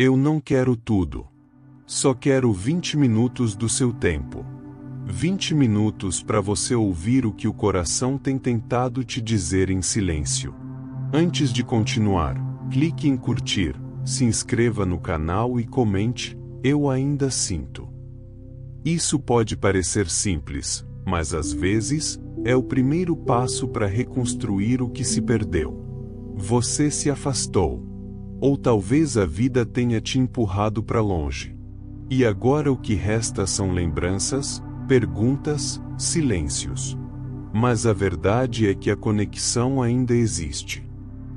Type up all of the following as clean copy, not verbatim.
Eu não quero tudo. Só quero 20 minutos do seu tempo. 20 minutos para você ouvir o que o coração tem tentado te dizer em silêncio. Antes de continuar, clique em curtir, se inscreva no canal e comente: eu ainda sinto. Isso pode parecer simples, mas às vezes, é o primeiro passo para reconstruir o que se perdeu. Você se afastou. Ou talvez a vida tenha te empurrado para longe. E agora o que resta são lembranças, perguntas, silêncios. Mas a verdade é que a conexão ainda existe.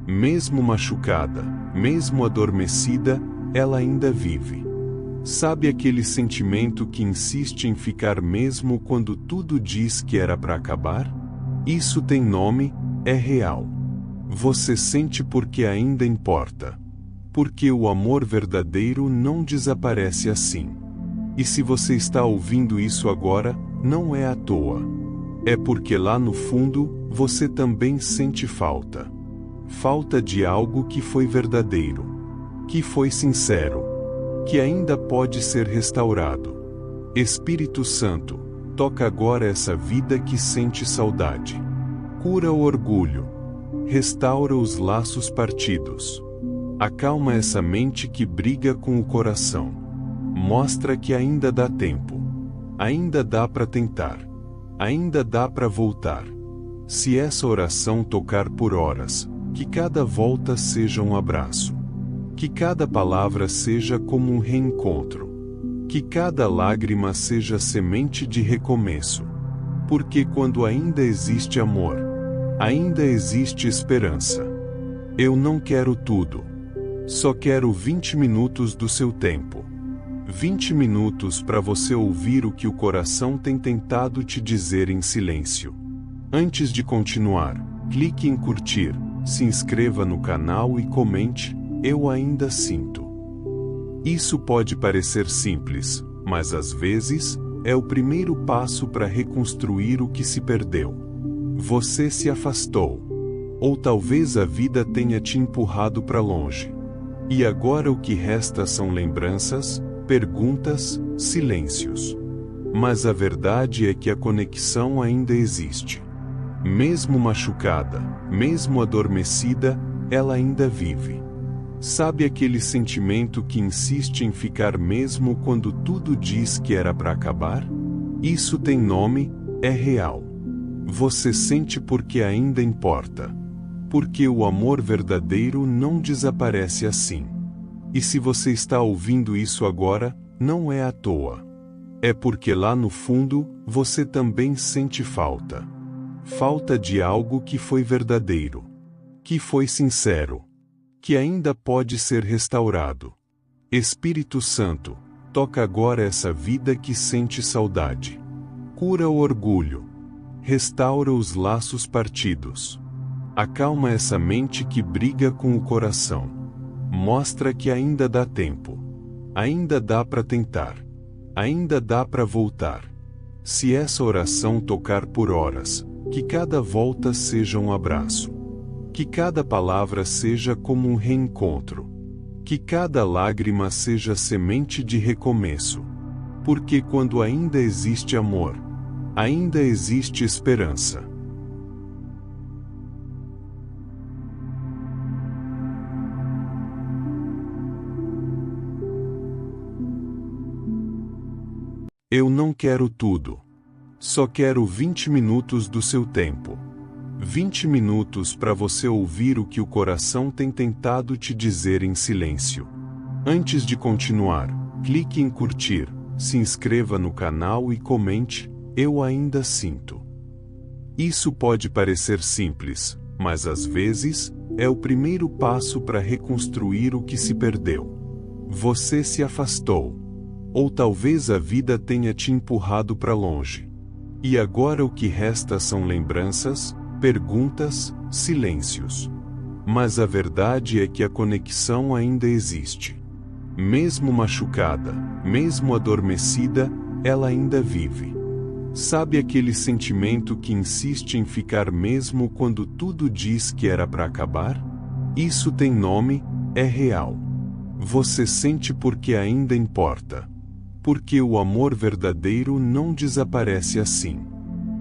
Mesmo machucada, mesmo adormecida, ela ainda vive. Sabe aquele sentimento que insiste em ficar mesmo quando tudo diz que era para acabar? Isso tem nome, é real. Você sente porque ainda importa. Porque o amor verdadeiro não desaparece assim. E se você está ouvindo isso agora, não é à toa. É porque lá no fundo, você também sente falta. Falta de algo que foi verdadeiro. Que foi sincero. Que ainda pode ser restaurado. Espírito Santo, toca agora essa vida que sente saudade. Cura o orgulho. Restaura os laços partidos. Acalma essa mente que briga com o coração. Mostra que ainda dá tempo. Ainda dá para tentar. Ainda dá para voltar. Se essa oração tocar por horas, que cada volta seja um abraço. Que cada palavra seja como um reencontro. Que cada lágrima seja semente de recomeço. Porque quando ainda existe amor, ainda existe esperança. Eu não quero tudo. Só quero 20 minutos do seu tempo. 20 minutos para você ouvir o que o coração tem tentado te dizer em silêncio. Antes de continuar, clique em curtir, se inscreva no canal e comente: eu ainda sinto. Isso pode parecer simples, mas às vezes, é o primeiro passo para reconstruir o que se perdeu. Você se afastou. Ou talvez a vida tenha te empurrado para longe. E agora o que resta são lembranças, perguntas, silêncios. Mas a verdade é que a conexão ainda existe. Mesmo machucada, mesmo adormecida, ela ainda vive. Sabe aquele sentimento que insiste em ficar mesmo quando tudo diz que era para acabar? Isso tem nome, é real. Você sente porque ainda importa. Porque o amor verdadeiro não desaparece assim. E se você está ouvindo isso agora, não é à toa. É porque lá no fundo, você também sente falta. Falta de algo que foi verdadeiro. Que foi sincero. Que ainda pode ser restaurado. Espírito Santo, toca agora essa vida que sente saudade. Cura o orgulho. Restaura os laços partidos. Acalma essa mente que briga com o coração. Mostra que ainda dá tempo. Ainda dá para tentar. Ainda dá para voltar. Se essa oração tocar por horas, que cada volta seja um abraço. Que cada palavra seja como um reencontro. Que cada lágrima seja semente de recomeço. Porque quando ainda existe amor, ainda existe esperança. Eu não quero tudo. Só quero 20 minutos do seu tempo. 20 minutos para você ouvir o que o coração tem tentado te dizer em silêncio. Antes de continuar, clique em curtir, se inscreva no canal e comente: eu ainda sinto. Isso pode parecer simples, mas às vezes, é o primeiro passo para reconstruir o que se perdeu. Você se afastou. Ou talvez a vida tenha te empurrado para longe. E agora o que resta são lembranças, perguntas, silêncios. Mas a verdade é que a conexão ainda existe. Mesmo machucada, mesmo adormecida, ela ainda vive. Sabe aquele sentimento que insiste em ficar mesmo quando tudo diz que era para acabar? Isso tem nome, é real. Você sente porque ainda importa. Porque o amor verdadeiro não desaparece assim.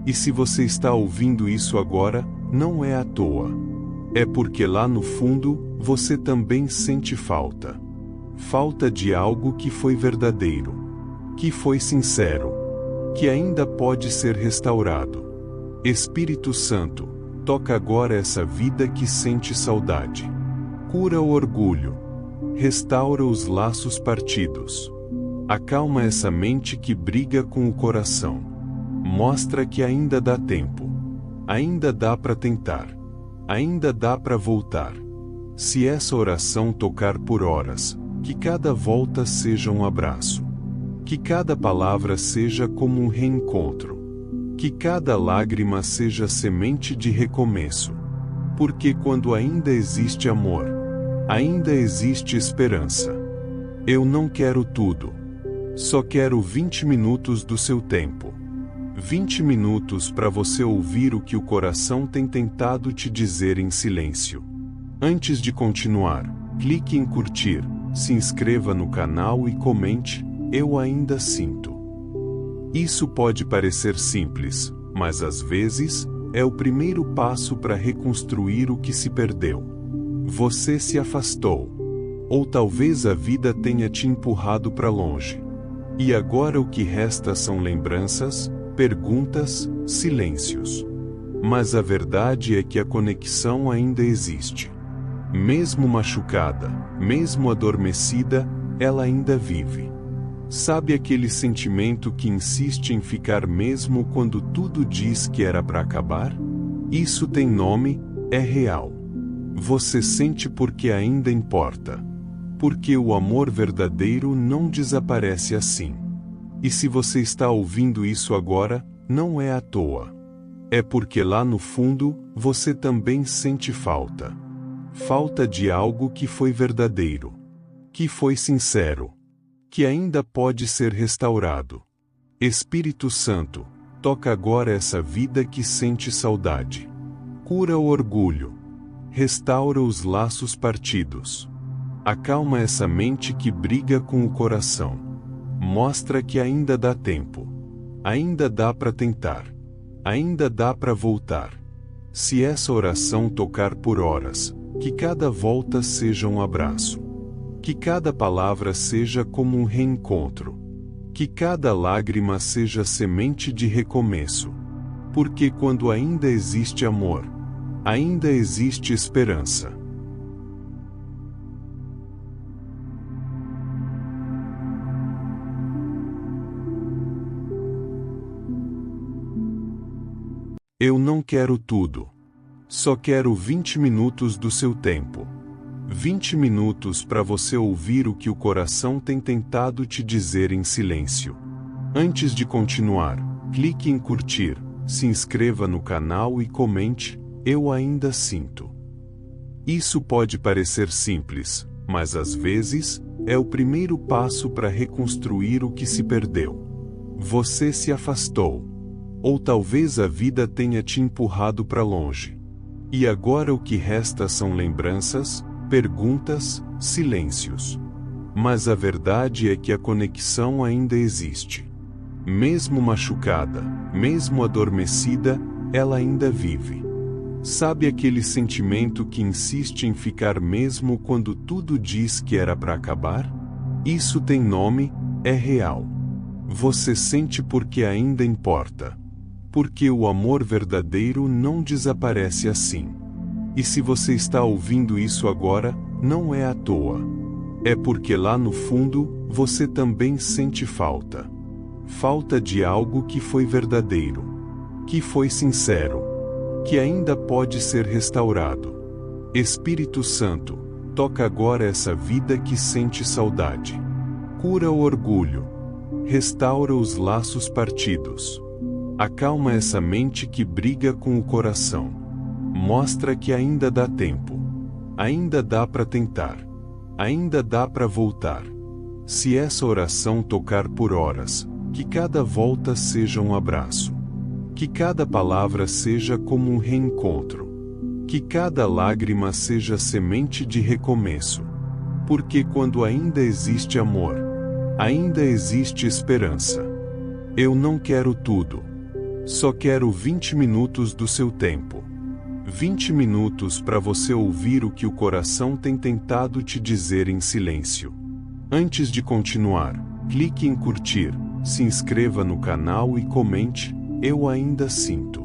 E se você está ouvindo isso agora, não é à toa. É porque lá no fundo, você também sente falta. Falta de algo que foi verdadeiro, que foi sincero, que ainda pode ser restaurado. Espírito Santo, toca agora essa vida que sente saudade. Cura o orgulho. Restaura os laços partidos. Acalma essa mente que briga com o coração. Mostra que ainda dá tempo. Ainda dá para tentar. Ainda dá para voltar. Se essa oração tocar por horas, que cada volta seja um abraço. Que cada palavra seja como um reencontro. Que cada lágrima seja semente de recomeço. Porque quando ainda existe amor, ainda existe esperança. Eu não quero tudo. Só quero 20 minutos do seu tempo. 20 minutos para você ouvir o que o coração tem tentado te dizer em silêncio. Antes de continuar, clique em curtir, se inscreva no canal e comente, eu ainda sinto. Isso pode parecer simples, mas às vezes, é o primeiro passo para reconstruir o que se perdeu. Você se afastou. Ou talvez a vida tenha te empurrado para longe. E agora o que resta são lembranças, perguntas, silêncios. Mas a verdade é que a conexão ainda existe. Mesmo machucada, mesmo adormecida, ela ainda vive. Sabe aquele sentimento que insiste em ficar mesmo quando tudo diz que era para acabar? Isso tem nome, é real. Você sente porque ainda importa. Porque o amor verdadeiro não desaparece assim. E se você está ouvindo isso agora, não é à toa. É porque lá no fundo, você também sente falta. Falta de algo que foi verdadeiro. Que foi sincero. Que ainda pode ser restaurado. Espírito Santo, toca agora essa vida que sente saudade. Cura o orgulho. Restaura os laços partidos. Acalma essa mente que briga com o coração. Mostra que ainda dá tempo. Ainda dá para tentar. Ainda dá para voltar. Se essa oração tocar por horas, que cada volta seja um abraço. Que cada palavra seja como um reencontro. Que cada lágrima seja semente de recomeço. Porque quando ainda existe amor, ainda existe esperança. Eu não quero tudo. Só quero 20 minutos do seu tempo. 20 minutos para você ouvir o que o coração tem tentado te dizer em silêncio. Antes de continuar, clique em curtir, se inscreva no canal e comente, eu ainda sinto. Isso pode parecer simples, mas às vezes, é o primeiro passo para reconstruir o que se perdeu. Você se afastou. Ou talvez a vida tenha te empurrado para longe. E agora o que resta são lembranças, perguntas, silêncios. Mas a verdade é que a conexão ainda existe. Mesmo machucada, mesmo adormecida, ela ainda vive. Sabe aquele sentimento que insiste em ficar mesmo quando tudo diz que era para acabar? Isso tem nome, é real. Você sente porque ainda importa. Porque o amor verdadeiro não desaparece assim. E se você está ouvindo isso agora, não é à toa. É porque lá no fundo, você também sente falta. Falta de algo que foi verdadeiro. Que foi sincero. Que ainda pode ser restaurado. Espírito Santo, toca agora essa vida que sente saudade. Cura o orgulho. Restaura os laços partidos. Acalma essa mente que briga com o coração. Mostra que ainda dá tempo. Ainda dá para tentar. Ainda dá para voltar. Se essa oração tocar por horas, que cada volta seja um abraço. Que cada palavra seja como um reencontro. Que cada lágrima seja semente de recomeço. Porque quando ainda existe amor, ainda existe esperança. Eu não quero tudo. Só quero 20 minutos do seu tempo. 20 minutos para você ouvir o que o coração tem tentado te dizer em silêncio. Antes de continuar, clique em curtir, se inscreva no canal e comente: eu ainda sinto.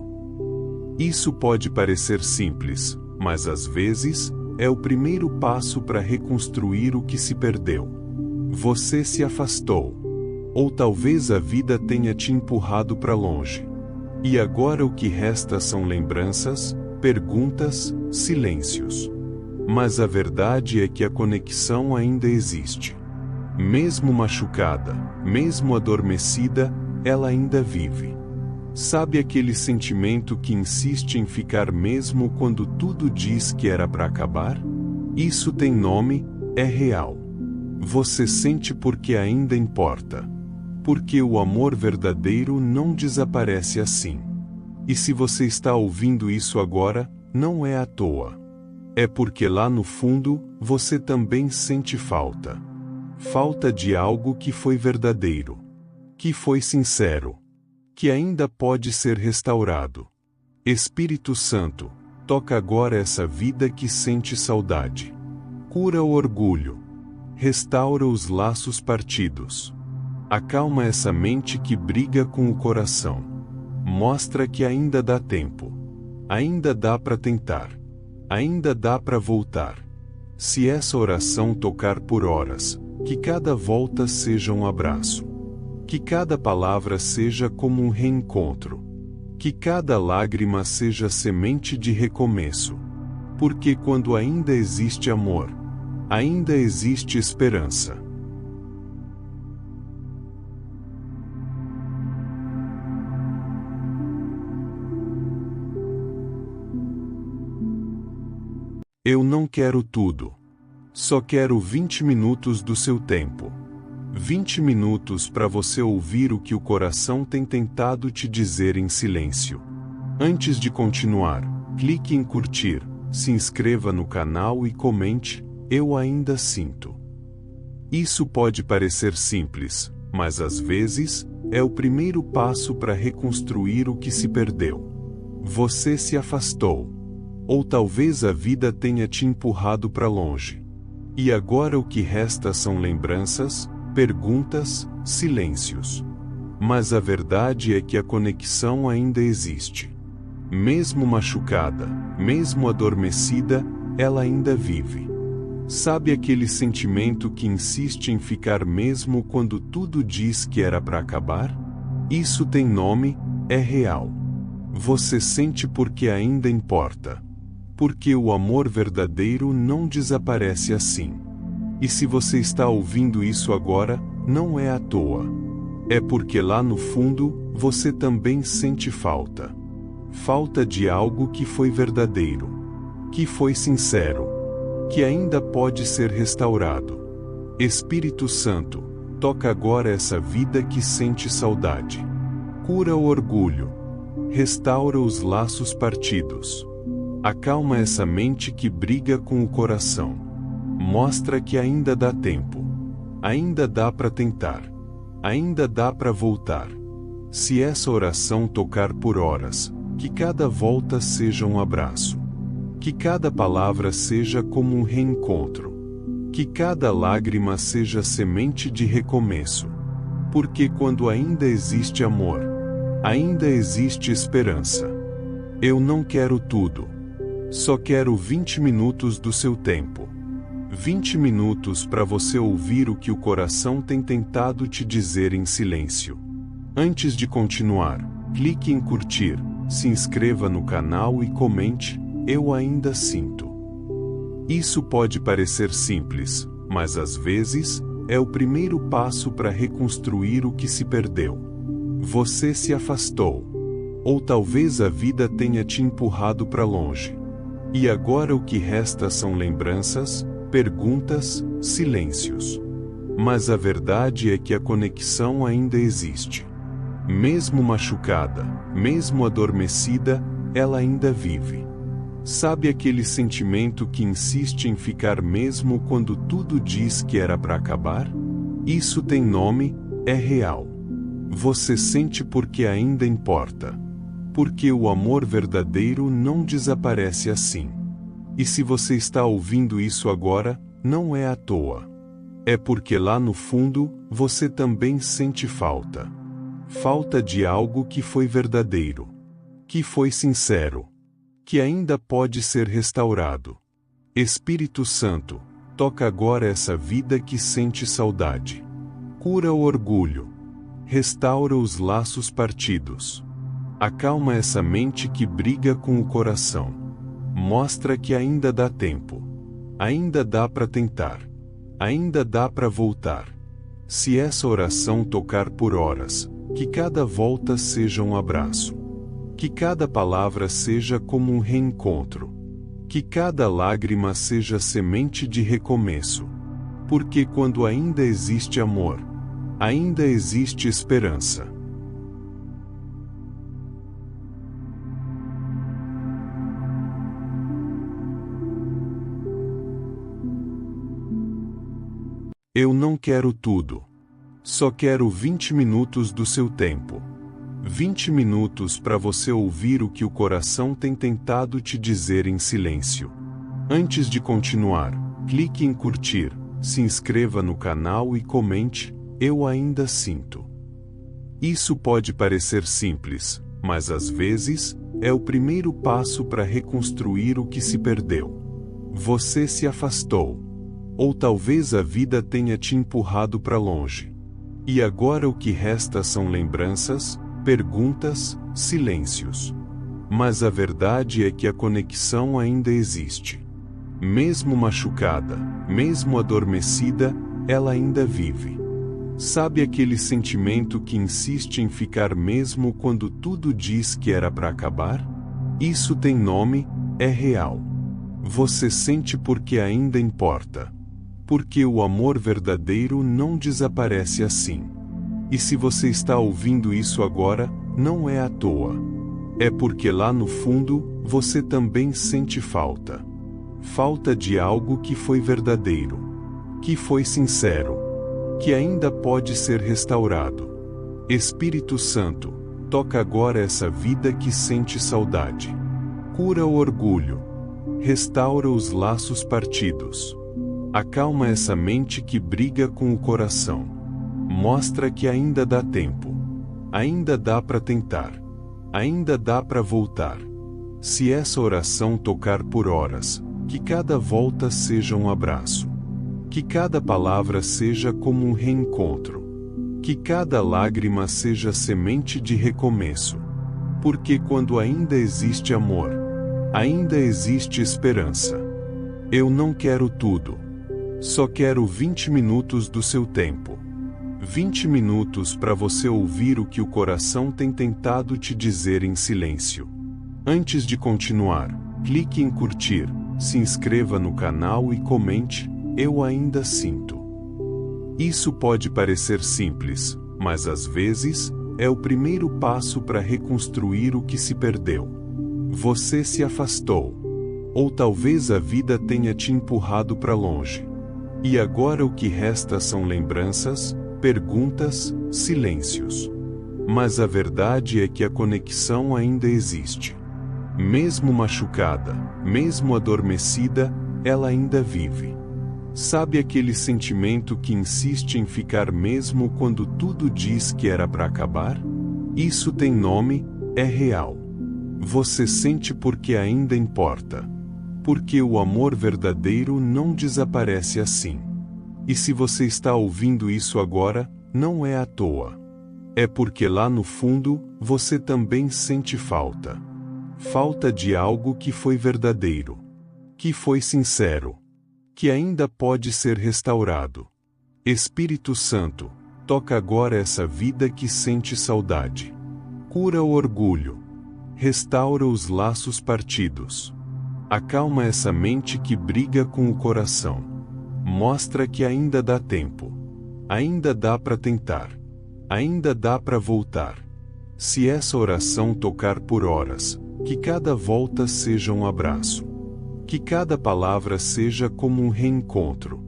Isso pode parecer simples, mas às vezes é o primeiro passo para reconstruir o que se perdeu. Você se afastou. Ou talvez a vida tenha te empurrado para longe. E agora o que resta são lembranças, perguntas, silêncios. Mas a verdade é que a conexão ainda existe. Mesmo machucada, mesmo adormecida, ela ainda vive. Sabe aquele sentimento que insiste em ficar mesmo quando tudo diz que era para acabar? Isso tem nome, é real. Você sente porque ainda importa. Porque o amor verdadeiro não desaparece assim. E se você está ouvindo isso agora, não é à toa. É porque lá no fundo, você também sente falta. Falta de algo que foi verdadeiro. Que foi sincero. Que ainda pode ser restaurado. Espírito Santo, toca agora essa vida que sente saudade. Cura o orgulho. Restaura os laços partidos. Acalma essa mente que briga com o coração. Mostra que ainda dá tempo. Ainda dá para tentar. Ainda dá para voltar. Se essa oração tocar por horas, que cada volta seja um abraço. Que cada palavra seja como um reencontro. Que cada lágrima seja semente de recomeço. Porque quando ainda existe amor, ainda existe esperança. Eu não quero tudo. Só quero 20 minutos do seu tempo. 20 minutos para você ouvir o que o coração tem tentado te dizer em silêncio. Antes de continuar, clique em curtir, se inscreva no canal e comente: eu ainda sinto. Isso pode parecer simples, mas às vezes é o primeiro passo para reconstruir o que se perdeu. Você se afastou. Ou talvez a vida tenha te empurrado para longe. E agora o que resta são lembranças, perguntas, silêncios. Mas a verdade é que a conexão ainda existe. Mesmo machucada, mesmo adormecida, ela ainda vive. Sabe aquele sentimento que insiste em ficar mesmo quando tudo diz que era para acabar? Isso tem nome, é real. Você sente porque ainda importa. Porque o amor verdadeiro não desaparece assim. E se você está ouvindo isso agora, não é à toa. É porque lá no fundo, você também sente falta. Falta de algo que foi verdadeiro. Que foi sincero. Que ainda pode ser restaurado. Espírito Santo, toca agora essa vida que sente saudade. Cura o orgulho. Restaura os laços partidos. Acalma essa mente que briga com o coração. Mostra que ainda dá tempo. Ainda dá para tentar. Ainda dá para voltar. Se essa oração tocar por horas, que cada volta seja um abraço. Que cada palavra seja como um reencontro. Que cada lágrima seja semente de recomeço. Porque quando ainda existe amor, ainda existe esperança. Eu não quero tudo. Só quero 20 minutos do seu tempo. 20 minutos para você ouvir o que o coração tem tentado te dizer em silêncio. Antes de continuar, clique em curtir, se inscreva no canal e comente: eu ainda sinto. Isso pode parecer simples, mas às vezes é o primeiro passo para reconstruir o que se perdeu. Você se afastou. Ou talvez a vida tenha te empurrado para longe. E agora o que resta são lembranças, perguntas, silêncios. Mas a verdade é que a conexão ainda existe. Mesmo machucada, mesmo adormecida, ela ainda vive. Sabe aquele sentimento que insiste em ficar mesmo quando tudo diz que era para acabar? Isso tem nome, é real. Você sente porque ainda importa. Porque o amor verdadeiro não desaparece assim. E se você está ouvindo isso agora, não é à toa. É porque lá no fundo, você também sente falta. Falta de algo que foi verdadeiro. Que foi sincero. Que ainda pode ser restaurado. Espírito Santo, toca agora essa vida que sente saudade. Cura o orgulho. Restaura os laços partidos. Acalma essa mente que briga com o coração. Mostra que ainda dá tempo. Ainda dá para tentar. Ainda dá para voltar. Se essa oração tocar por horas, que cada volta seja um abraço. Que cada palavra seja como um reencontro. Que cada lágrima seja semente de recomeço. Porque quando ainda existe amor, ainda existe esperança. Eu não quero tudo. Só quero 20 minutos do seu tempo. 20 minutos para você ouvir o que o coração tem tentado te dizer em silêncio. Antes de continuar, clique em curtir, se inscreva no canal e comente, eu ainda sinto. Isso pode parecer simples, mas às vezes, é o primeiro passo para reconstruir o que se perdeu. Você se afastou. Ou talvez a vida tenha te empurrado para longe. E agora o que resta são lembranças, perguntas, silêncios. Mas a verdade é que a conexão ainda existe. Mesmo machucada, mesmo adormecida, ela ainda vive. Sabe aquele sentimento que insiste em ficar mesmo quando tudo diz que era para acabar? Isso tem nome, é real. Você sente porque ainda importa. Porque o amor verdadeiro não desaparece assim. E se você está ouvindo isso agora, não é à toa. É porque lá no fundo, você também sente falta. Falta de algo que foi verdadeiro. Que foi sincero. Que ainda pode ser restaurado. Espírito Santo, toca agora essa vida que sente saudade. Cura o orgulho. Restaura os laços partidos. Acalma essa mente que briga com o coração. Mostra que ainda dá tempo. Ainda dá para tentar. Ainda dá para voltar. Se essa oração tocar por horas, que cada volta seja um abraço. Que cada palavra seja como um reencontro. Que cada lágrima seja semente de recomeço. Porque quando ainda existe amor, ainda existe esperança. Eu não quero tudo. Só quero 20 minutos do seu tempo. 20 minutos para você ouvir o que o coração tem tentado te dizer em silêncio. Antes de continuar, clique em curtir, se inscreva no canal e comente, eu ainda sinto. Isso pode parecer simples, mas às vezes, é o primeiro passo para reconstruir o que se perdeu. Você se afastou. Ou talvez a vida tenha te empurrado para longe. E agora o que resta são lembranças, perguntas, silêncios. Mas a verdade é que a conexão ainda existe. Mesmo machucada, mesmo adormecida, ela ainda vive. Sabe aquele sentimento que insiste em ficar mesmo quando tudo diz que era para acabar? Isso tem nome, é real. Você sente porque ainda importa. Porque o amor verdadeiro não desaparece assim. E se você está ouvindo isso agora, não é à toa. É porque lá no fundo, você também sente falta. Falta de algo que foi verdadeiro. Que foi sincero. Que ainda pode ser restaurado. Espírito Santo, toca agora essa vida que sente saudade. Cura o orgulho. Restaura os laços partidos. Acalma essa mente que briga com o coração. Mostra que ainda dá tempo. Ainda dá para tentar. Ainda dá para voltar. Se essa oração tocar por horas, Que cada volta seja um abraço. Que cada palavra seja como um reencontro.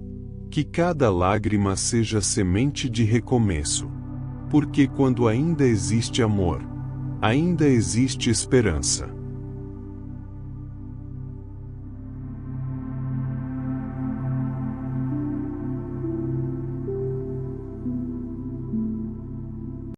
Que cada lágrima seja semente de recomeço. Porque quando ainda existe amor, ainda existe esperança.